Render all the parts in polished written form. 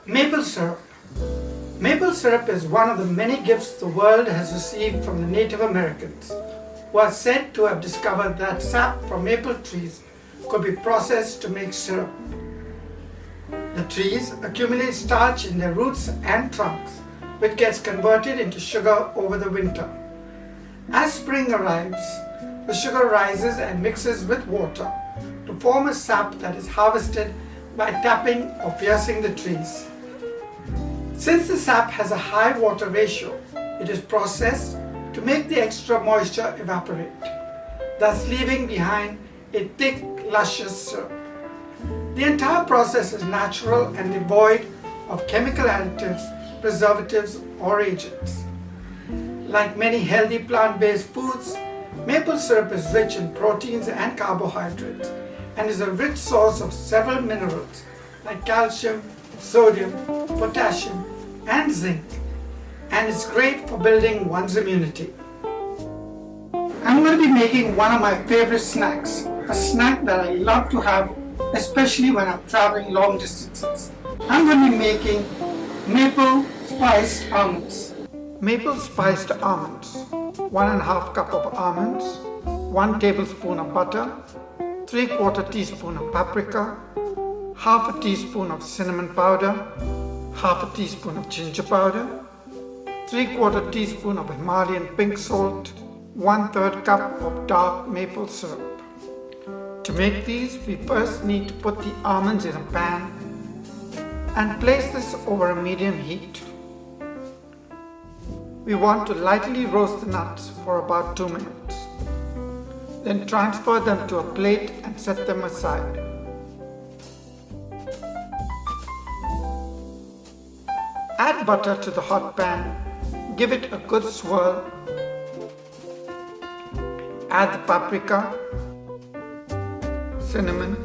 Maple syrup. Maple syrup is one of the many gifts the world has received from the Native Americans, who are said to have discovered that sap from maple trees could be processed to make syrup. The trees accumulate starch in their roots and trunks, which gets converted into sugar over the winter. As spring arrives, the sugar rises and mixes with water to form a sap that is harvested by tapping or piercing the trees. Since the sap has a high water ratio, it is processed to make the extra moisture evaporate, thus leaving behind a thick, luscious syrup. The entire process is natural and devoid of chemical additives, preservatives, or agents. Like many healthy plant-based foods, maple syrup is rich in proteins and carbohydrates and is a rich source of several minerals like calcium, sodium, potassium, and zinc, and is great for building one's immunity. I'm going to be making one of my favorite snacks, a snack that I love to have, especially when I'm traveling long distances. I'm going to be making Maple Spiced Almonds. Maple Spiced Almonds. 1.5 cup of almonds, 1 tablespoon of butter, 3/4 teaspoon of paprika, 1/2 teaspoon of cinnamon powder, 1/2 teaspoon of ginger powder, 3/4 teaspoon of Himalayan pink salt, 1/3 cup of dark maple syrup. To make these, we first need to put the almonds in a pan and place this over a medium heat. We want to lightly roast the nuts for about 2 minutes. Then transfer them to a plate and set them aside. Add butter to the hot pan, give it a good swirl. Add the paprika, cinnamon,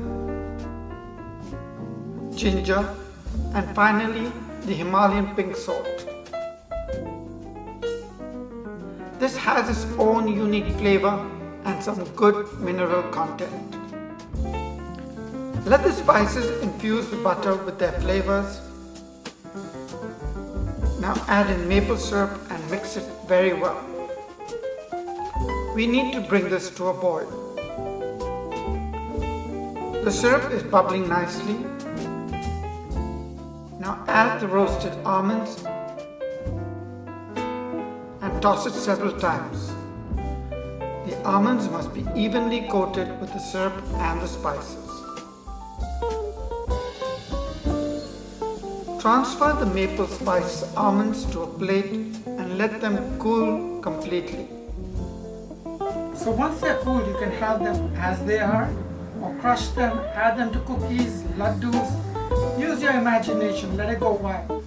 ginger, and finally the Himalayan pink salt. This has its own unique flavor and some good mineral content. Let the spices infuse the butter with their flavors. Now add in maple syrup and mix it very well. We need to bring this to a boil. The syrup is bubbling nicely. Now add the roasted almonds and toss it several times. The almonds must be evenly coated with the syrup and the spices. Transfer the maple spiced almonds to a plate and let them cool completely. So once they're cool, you can have them as they are, or crush them, add them to cookies, laddus. Use your imagination, let it go wild.